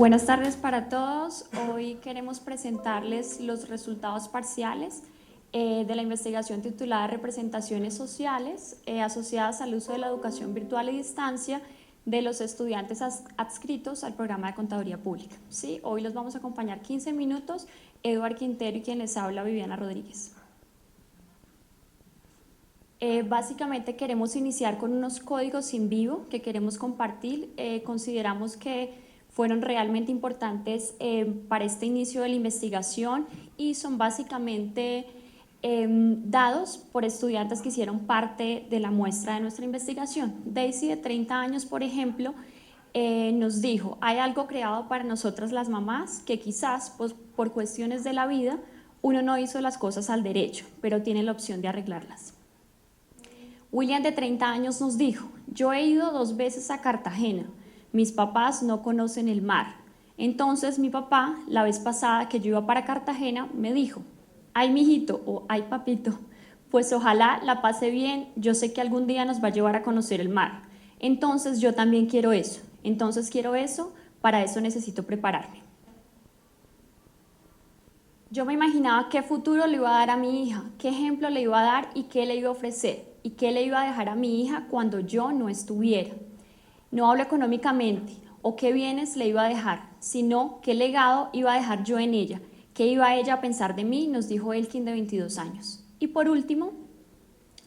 Buenas tardes para todos. Hoy queremos presentarles los resultados parciales de la investigación titulada Representaciones sociales asociadas al uso de la educación virtual y distancia de los estudiantes adscritos al programa de Contaduría Pública. ¿Sí? Hoy los vamos a acompañar 15 minutos, Eduard Quintero y quien les habla, Viviana Rodríguez. Básicamente queremos iniciar con unos códigos en vivo que queremos compartir. Consideramos que fueron realmente importantes para este inicio de la investigación y son básicamente dados por estudiantes que hicieron parte de la muestra de nuestra investigación. Daisy, de 30 años, por ejemplo, nos dijo: hay algo creado para nosotras las mamás que quizás pues, por cuestiones de la vida uno no hizo las cosas al derecho, pero tiene la opción de arreglarlas. William, de 30 años, nos dijo: yo he ido 2 veces a Cartagena, mis papás no conocen el mar. Entonces mi papá, la vez pasada que yo iba para Cartagena, me dijo: ay mijito o ay papito, pues ojalá la pase bien, yo sé que algún día nos va a llevar a conocer el mar. Entonces yo también quiero eso, para eso necesito prepararme. Yo me imaginaba qué futuro le iba a dar a mi hija, qué ejemplo le iba a dar y qué le iba a ofrecer y qué le iba a dejar a mi hija cuando yo no estuviera. No hablo económicamente o qué bienes le iba a dejar, sino qué legado iba a dejar yo en ella, qué iba ella a pensar de mí, nos dijo Elkin, de 22 años. Y por último,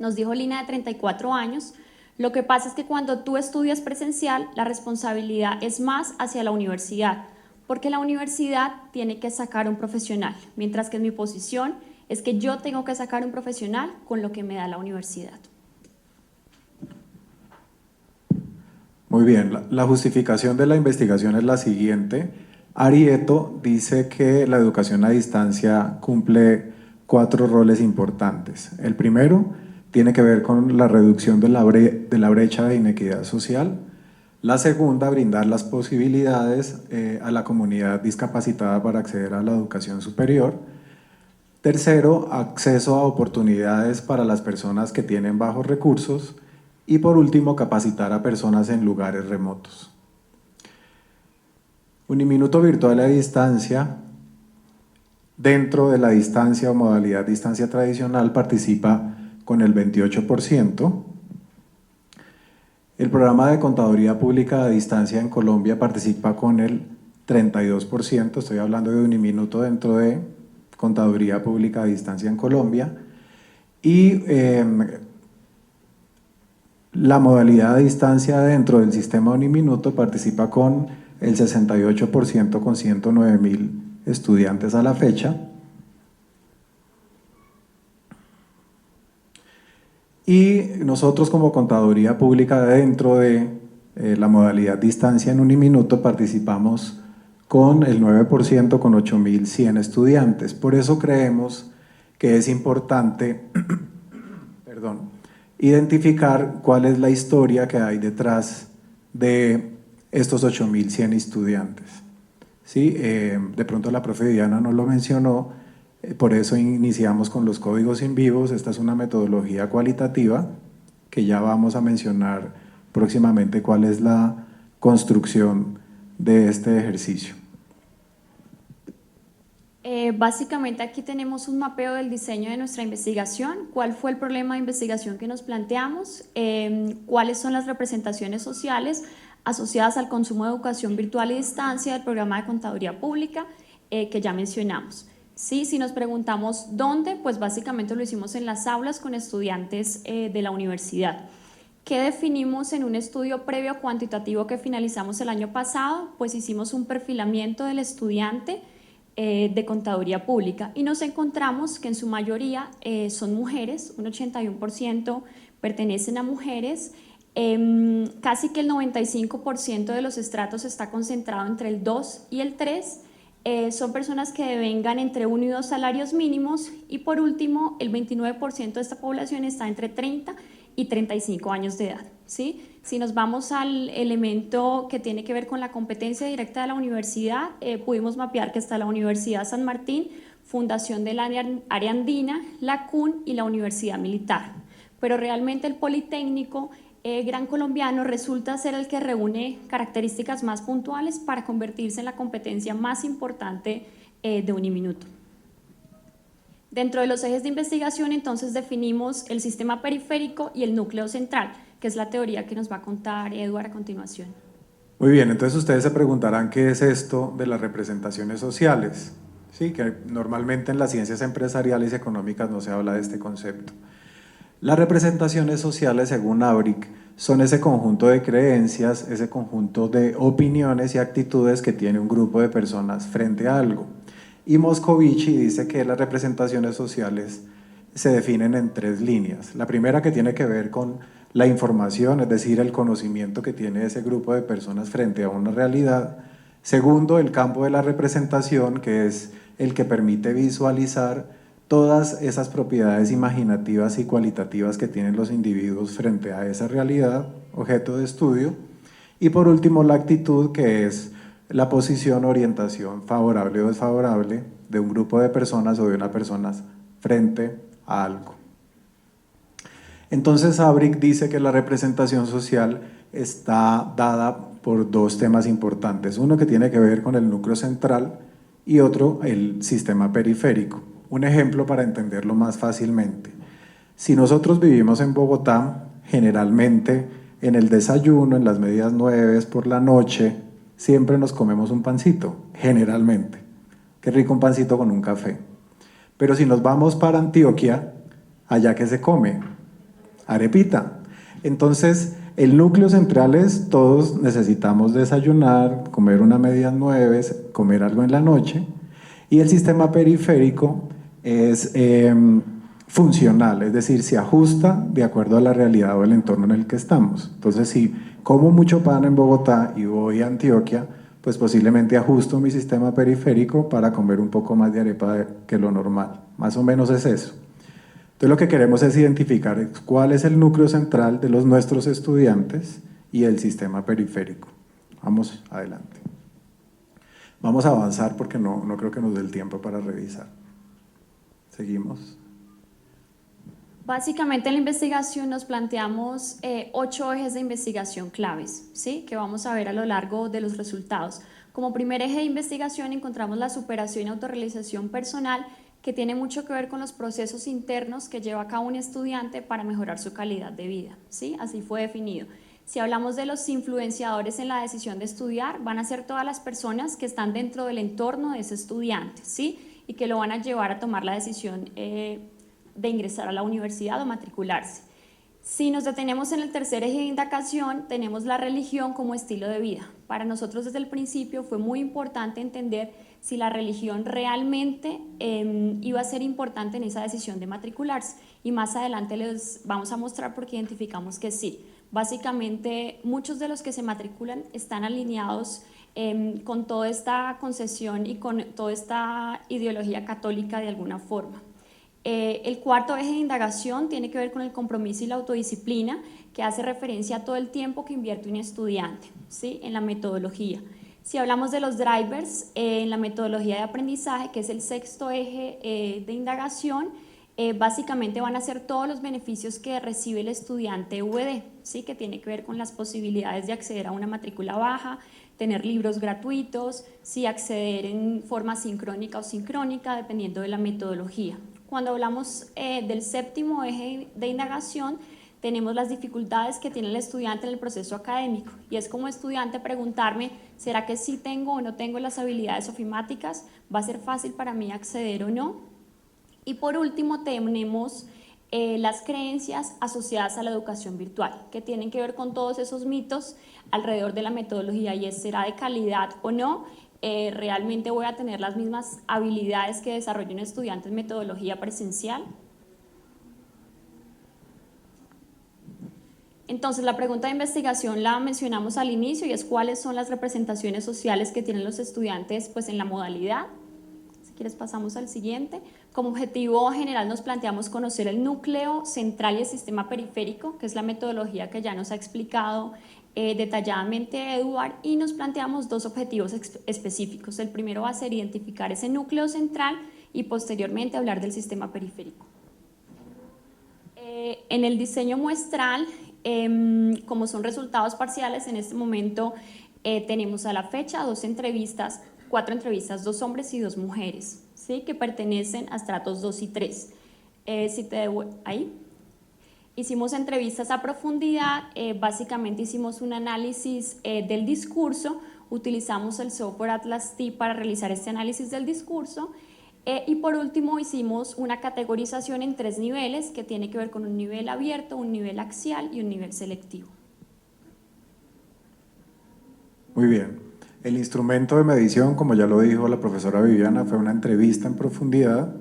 nos dijo Lina, de 34 años, lo que pasa es que cuando tú estudias presencial, la responsabilidad es más hacia la universidad, porque la universidad tiene que sacar un profesional, mientras que en mi posición es que yo tengo que sacar un profesional con lo que me da la universidad. Muy bien, la justificación de la investigación es la siguiente. Arieto dice que la educación a distancia cumple 4 roles importantes. El primero tiene que ver con la reducción de la brecha de inequidad social. La segunda, brindar las posibilidades a la comunidad discapacitada para acceder a la educación superior. Tercero, acceso a oportunidades para las personas que tienen bajos recursos. Y por último, capacitar a personas en lugares remotos. Uniminuto virtual a distancia, dentro de la distancia o modalidad distancia tradicional, participa con el 28%. El programa de Contaduría Pública a distancia en Colombia participa con el 32%, estoy hablando de Uniminuto dentro de Contaduría Pública a distancia en Colombia, y la modalidad de distancia dentro del sistema Uniminuto participa con el 68%, con 109.000 estudiantes a la fecha. Y nosotros, como Contaduría Pública dentro de la modalidad distancia en Uniminuto, participamos con el 9%, con 8.100 estudiantes. Por eso creemos que es importante identificar cuál es la historia que hay detrás de estos 8.100 estudiantes. ¿Sí? De pronto la profe Diana no lo mencionó, por eso iniciamos con los códigos en vivos. Esta es una metodología cualitativa que ya vamos a mencionar próximamente cuál es la construcción de este ejercicio. Básicamente aquí tenemos un mapeo del diseño de nuestra investigación, cuál fue el problema de investigación que nos planteamos, cuáles son las representaciones sociales asociadas al consumo de educación virtual y distancia del programa de Contaduría Pública que ya mencionamos. Sí, si nos preguntamos dónde, pues básicamente lo hicimos en las aulas con estudiantes de la universidad. ¿Qué definimos en un estudio previo cuantitativo que finalizamos el año pasado? Pues hicimos un perfilamiento del estudiante de Contaduría Pública y nos encontramos que en su mayoría son mujeres, un 81% pertenecen a mujeres, casi que el 95% de los estratos está concentrado entre el 2 y el 3, son personas que devengan entre 1 y 2 salarios mínimos y por último el 29% de esta población está entre 30 y 35 años de edad. ¿Sí? Si nos vamos al elemento que tiene que ver con la competencia directa de la universidad, pudimos mapear que está la Universidad San Martín, Fundación del Área Andina, la CUN y la Universidad Militar. Pero realmente el Politécnico Gran Colombiano resulta ser el que reúne características más puntuales para convertirse en la competencia más importante de Uniminuto. Dentro de los ejes de investigación, entonces, definimos el sistema periférico y el núcleo central, que es la teoría que nos va a contar Eduard a continuación. Muy bien, entonces ustedes se preguntarán qué es esto de las representaciones sociales. Sí, que normalmente en las ciencias empresariales y económicas no se habla de este concepto. Las representaciones sociales, según Abric, son ese conjunto de creencias, ese conjunto de opiniones y actitudes que tiene un grupo de personas frente a algo. Y Moscovici dice que las representaciones sociales se definen en 3 líneas. La primera, que tiene que ver con la información, es decir, el conocimiento que tiene ese grupo de personas frente a una realidad. Segundo, el campo de la representación, que es el que permite visualizar todas esas propiedades imaginativas y cualitativas que tienen los individuos frente a esa realidad, objeto de estudio. Y por último, la actitud, que es la posición o orientación favorable o desfavorable de un grupo de personas o de una persona frente a algo. Entonces Abric dice que la representación social está dada por 2 temas importantes, uno que tiene que ver con el núcleo central y otro el sistema periférico. Un ejemplo para entenderlo más fácilmente: si nosotros vivimos en Bogotá, generalmente en el desayuno, en las medias 9 por la noche, siempre nos comemos un pancito, generalmente. Qué rico un pancito con un café. Pero si nos vamos para Antioquia, allá ¿qué se come? Arepita. Entonces, el núcleo central es: todos necesitamos desayunar, comer una medias 9, comer algo en la noche. Y el sistema periférico es funcional, es decir, se ajusta de acuerdo a la realidad o el entorno en el que estamos. Entonces, si como mucho pan en Bogotá y voy a Antioquia, pues posiblemente ajusto mi sistema periférico para comer un poco más de arepa que lo normal. Más o menos es eso. Entonces, lo que queremos es identificar cuál es el núcleo central de nuestros estudiantes y el sistema periférico. Vamos adelante. Vamos a avanzar porque no creo que nos dé el tiempo para revisar. Seguimos. Básicamente en la investigación nos planteamos 8 ejes de investigación claves, ¿sí?, que vamos a ver a lo largo de los resultados. Como primer eje de investigación encontramos la superación y autorrealización personal, que tiene mucho que ver con los procesos internos que lleva a cabo un estudiante para mejorar su calidad de vida, ¿sí? Así fue definido. Si hablamos de los influenciadores en la decisión de estudiar, van a ser todas las personas que están dentro del entorno de ese estudiante, ¿sí?, y que lo van a llevar a tomar la decisión de ingresar a la universidad o matricularse. Si nos detenemos en el tercer eje de indagación, tenemos la religión como estilo de vida. Para nosotros desde el principio fue muy importante entender si la religión realmente iba a ser importante en esa decisión de matricularse, y más adelante les vamos a mostrar por qué identificamos que sí. Básicamente muchos de los que se matriculan están alineados con toda esta concesión y con toda esta ideología católica de alguna forma. El cuarto eje de indagación tiene que ver con el compromiso y la autodisciplina, que hace referencia a todo el tiempo que invierte un estudiante, ¿sí?, en la metodología. Si hablamos de los drivers, en la metodología de aprendizaje, que es el sexto eje de indagación, básicamente van a ser todos los beneficios que recibe el estudiante VD, ¿sí?, que tiene que ver con las posibilidades de acceder a una matrícula baja, tener libros gratuitos, sí, acceder en forma sincrónica o sincrónica, dependiendo de la metodología. Cuando hablamos del séptimo eje de indagación, tenemos las dificultades que tiene el estudiante en el proceso académico, y es como estudiante preguntarme: ¿será que sí tengo o no tengo las habilidades ofimáticas? ¿Va a ser fácil para mí acceder o no? Y por último tenemos las creencias asociadas a la educación virtual, que tienen que ver con todos esos mitos alrededor de la metodología, y es: ¿será de calidad o no? ¿Realmente voy a tener las mismas habilidades que desarrolla un estudiante en metodología presencial? Entonces, la pregunta de investigación la mencionamos al inicio, y es: ¿cuáles son las representaciones sociales que tienen los estudiantes pues, en la modalidad? Si quieres pasamos al siguiente. Como objetivo general nos planteamos conocer el núcleo central y el sistema periférico, que es la metodología que ya nos ha explicado detalladamente Eduard, y nos planteamos 2 objetivos específicos. El primero va a ser identificar ese núcleo central y posteriormente hablar del sistema periférico. En el diseño muestral Como son resultados parciales, en este momento tenemos a la fecha 4 entrevistas, 2 hombres y 2 mujeres, ¿sí? Que pertenecen a estratos 2 y 3. Ahí. Hicimos entrevistas a profundidad, básicamente hicimos un análisis del discurso, utilizamos el software Atlas T para realizar este análisis del discurso, y por último hicimos una categorización en 3 niveles que tiene que ver con un nivel abierto, un nivel axial y un nivel selectivo. Muy bien. El instrumento de medición, como ya lo dijo la profesora Viviana, fue una entrevista en profundidad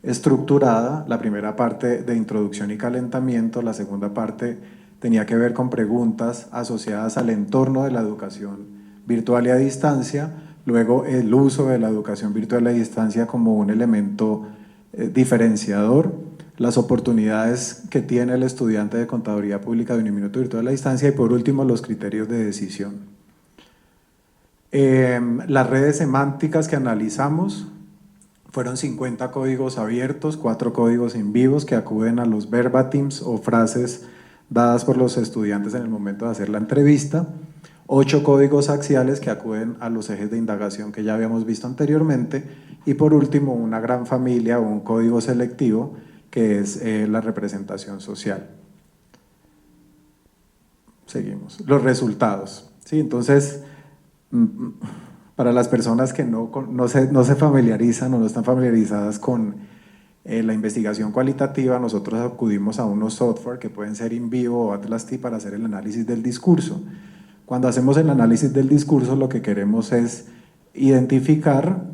estructurada. La primera parte de introducción y calentamiento, la segunda parte tenía que ver con preguntas asociadas al entorno de la educación virtual y a distancia, luego el uso de la educación virtual a distancia como un elemento diferenciador, las oportunidades que tiene el estudiante de Contaduría Pública de Uniminuto Virtual a distancia y por último los criterios de decisión. Las redes semánticas que analizamos fueron 50 códigos abiertos, 4 códigos en vivos que acuden a los verbatims o frases dadas por los estudiantes en el momento de hacer la entrevista, 8 códigos axiales que acuden a los ejes de indagación que ya habíamos visto anteriormente y por último una gran familia o un código selectivo que es la representación social. Seguimos. Los resultados. ¿Sí? Entonces, para las personas que no se familiarizan o no están familiarizadas con la investigación cualitativa, nosotros acudimos a unos software que pueden ser InVivo o Atlas T para hacer el análisis del discurso. Cuando hacemos el análisis del discurso, lo que queremos es identificar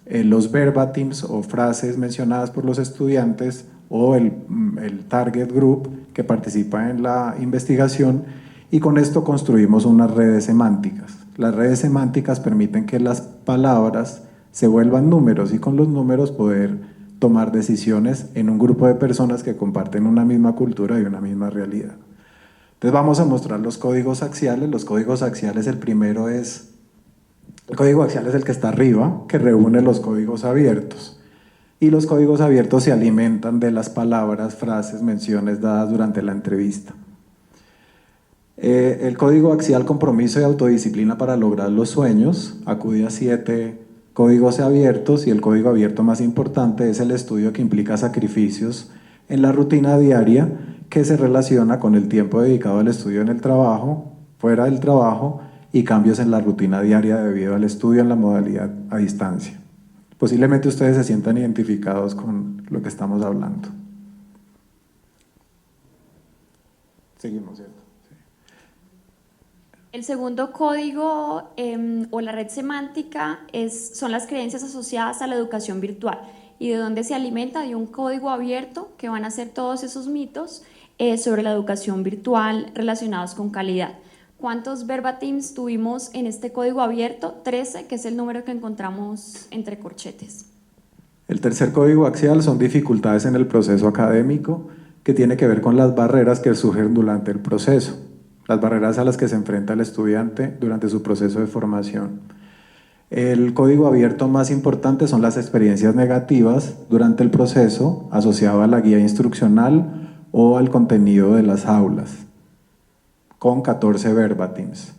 los verbatims o frases mencionadas por los estudiantes o el target group que participa en la investigación y con esto construimos unas redes semánticas. Las redes semánticas permiten que las palabras se vuelvan números y con los números poder tomar decisiones en un grupo de personas que comparten una misma cultura y una misma realidad. Entonces vamos a mostrar los códigos axiales. Los códigos axiales, el primero es, el código axial es el que está arriba, que reúne los códigos abiertos. Y los códigos abiertos se alimentan de las palabras, frases, menciones dadas durante la entrevista. El código axial compromiso y autodisciplina para lograr los sueños acude a 7 códigos abiertos y el código abierto más importante es el estudio que implica sacrificios en la rutina diaria que se relaciona con el tiempo dedicado al estudio en el trabajo, fuera del trabajo y cambios en la rutina diaria debido al estudio en la modalidad a distancia. Posiblemente ustedes se sientan identificados con lo que estamos hablando. Seguimos, ¿cierto? El segundo código o la red semántica son las creencias asociadas a la educación virtual y de donde se alimenta de un código abierto que van a ser todos esos mitos sobre la educación virtual relacionados con calidad. ¿Cuántos verbatims tuvimos en este código abierto? 13, que es el número que encontramos entre corchetes. El tercer código axial son dificultades en el proceso académico que tiene que ver con las barreras que surgen durante el proceso. Las barreras a las que se enfrenta el estudiante durante su proceso de formación. El código abierto más importante son las experiencias negativas durante el proceso asociado a la guía instruccional o al contenido de las aulas, con 14 verbatims.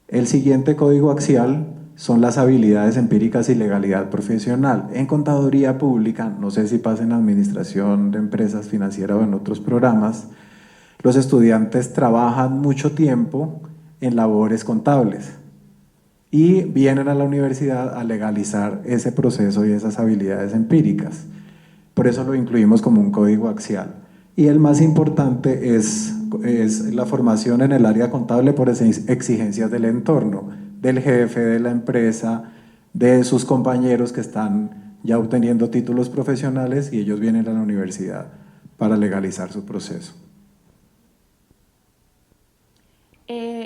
El siguiente código axial son las habilidades empíricas y legalidad profesional. En contaduría pública, no sé si pasa en administración de empresas financieras o en otros programas, los estudiantes trabajan mucho tiempo en labores contables y vienen a la universidad a legalizar ese proceso y esas habilidades empíricas. Por eso lo incluimos como un código axial. Y el más importante es la formación en el área contable por exigencias del entorno, del jefe de la empresa, de sus compañeros que están ya obteniendo títulos profesionales y ellos vienen a la universidad para legalizar su proceso.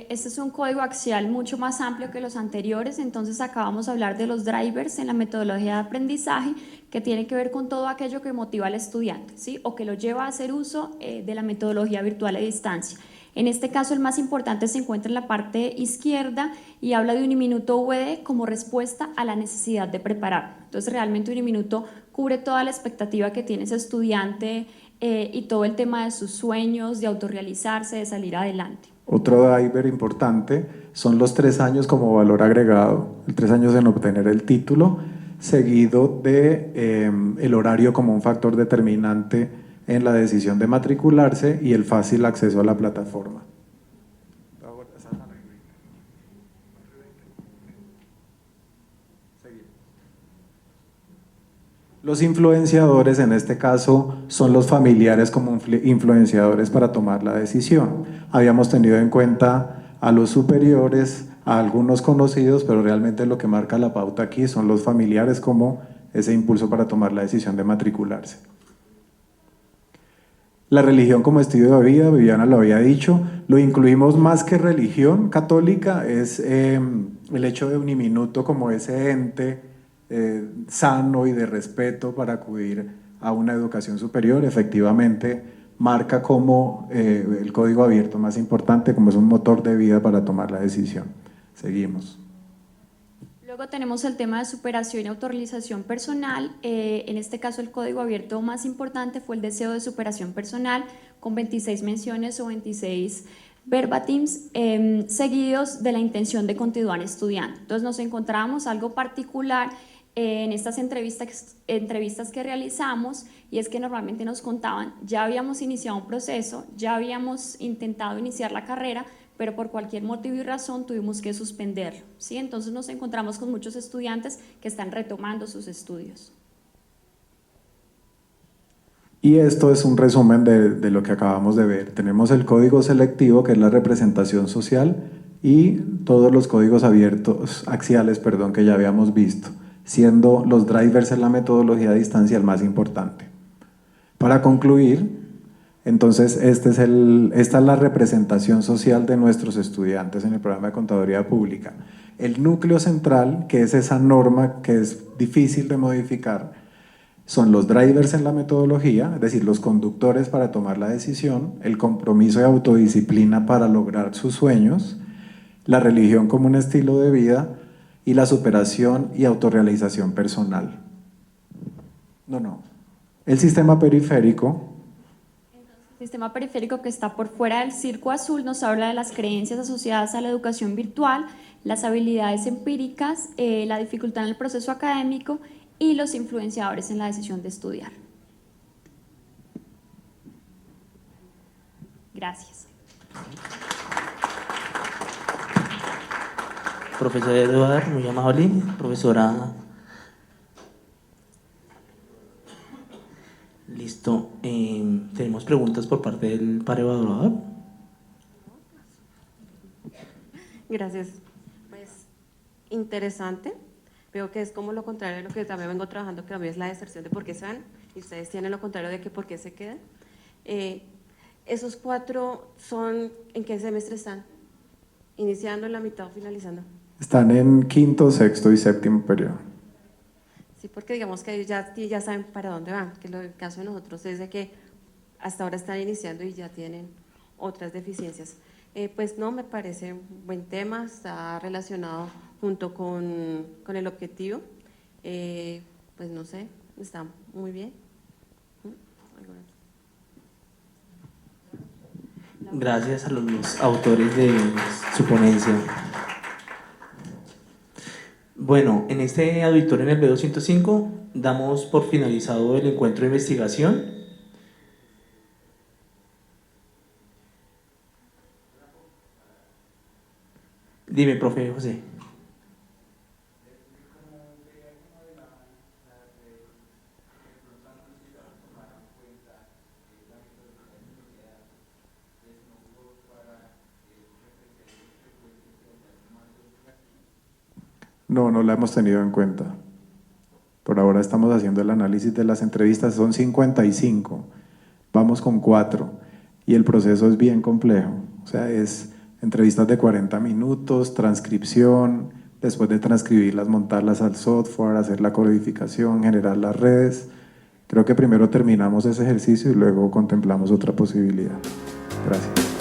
Este es un código axial mucho más amplio que los anteriores, entonces acabamos de hablar de los drivers en la metodología de aprendizaje que tiene que ver con todo aquello que motiva al estudiante, ¿sí? O que lo lleva a hacer uso de la metodología virtual a distancia. En este caso el más importante se encuentra en la parte izquierda y habla de Uniminuto VD como respuesta a la necesidad de preparar. Entonces realmente Uniminuto cubre toda la expectativa que tiene ese estudiante y todo el tema de sus sueños, de autorrealizarse, de salir adelante. Otro driver importante son los 3 años como valor agregado, 3 años en obtener el título, seguido de el horario como un factor determinante en la decisión de matricularse y el fácil acceso a la plataforma. Los influenciadores en este caso son los familiares como influenciadores para tomar la decisión. Habíamos tenido en cuenta a los superiores, a algunos conocidos, pero realmente lo que marca la pauta aquí son los familiares como ese impulso para tomar la decisión de matricularse. La religión como estilo de vida, Viviana lo había dicho, lo incluimos más que religión católica, es el hecho de Uniminuto como ese ente sano y de respeto para acudir a una educación superior. Efectivamente marca como el código abierto más importante, como es un motor de vida para tomar la decisión. Seguimos. Luego tenemos el tema de superación y autorrealización personal. En este caso el código abierto más importante fue el deseo de superación personal, con 26 menciones o 26 verbatims seguidos de la intención de continuar estudiando. Entonces nos encontramos algo particular en estas entrevistas que realizamos, y es que normalmente nos contaban: ya habíamos iniciado un proceso, ya habíamos intentado iniciar la carrera, pero por cualquier motivo y razón tuvimos que suspenderlo, ¿sí? Entonces nos encontramos con muchos estudiantes que están retomando sus estudios. Y esto es un resumen de lo que acabamos de ver. Tenemos el código selectivo, que es la representación social, y todos los códigos abiertos, axiales, perdón, que ya habíamos visto, siendo los drivers en la metodología a distancia el más importante. Para concluir, entonces esta es la representación social de nuestros estudiantes en el programa de Contaduría Pública. El núcleo central, que es esa norma que es difícil de modificar, son los drivers en la metodología, es decir, los conductores para tomar la decisión, el compromiso de autodisciplina para lograr sus sueños, la religión como un estilo de vida y la superación y autorrealización personal. El sistema periférico. El sistema periférico, que está por fuera del circo azul, nos habla de las creencias asociadas a la educación virtual, las habilidades empíricas, la dificultad en el proceso académico y los influenciadores en la decisión de estudiar. Gracias. Profesor Eduardo, muy amable. Profesora. Listo. Tenemos preguntas por parte del par evaluador. Gracias. Pues interesante. Veo que es como lo contrario de lo que también vengo trabajando, que a mí es la deserción de por qué se van, y ustedes tienen lo contrario de que por qué se quedan. ¿Esos 4 son en qué semestre están? ¿Iniciando, en la mitad o finalizando? Están en quinto, sexto y séptimo periodo. Sí, porque digamos que ellos ya saben para dónde van, que el caso de nosotros es de que hasta ahora están iniciando y ya tienen otras deficiencias. Pues no, me parece un buen tema, está relacionado junto con el objetivo, pues no sé, está muy bien. Gracias a los autores de su ponencia. Bueno, en este auditorio, en el B205, damos por finalizado el encuentro de investigación. Dime, profe José. No la hemos tenido en cuenta. Por ahora estamos haciendo el análisis de las entrevistas, son 55, vamos con 4 y el proceso es bien complejo. O sea, es entrevistas de 40 minutos, transcripción, después de transcribirlas, montarlas al software, hacer la codificación, generar las redes. Creo que primero terminamos ese ejercicio y luego contemplamos otra posibilidad. Gracias.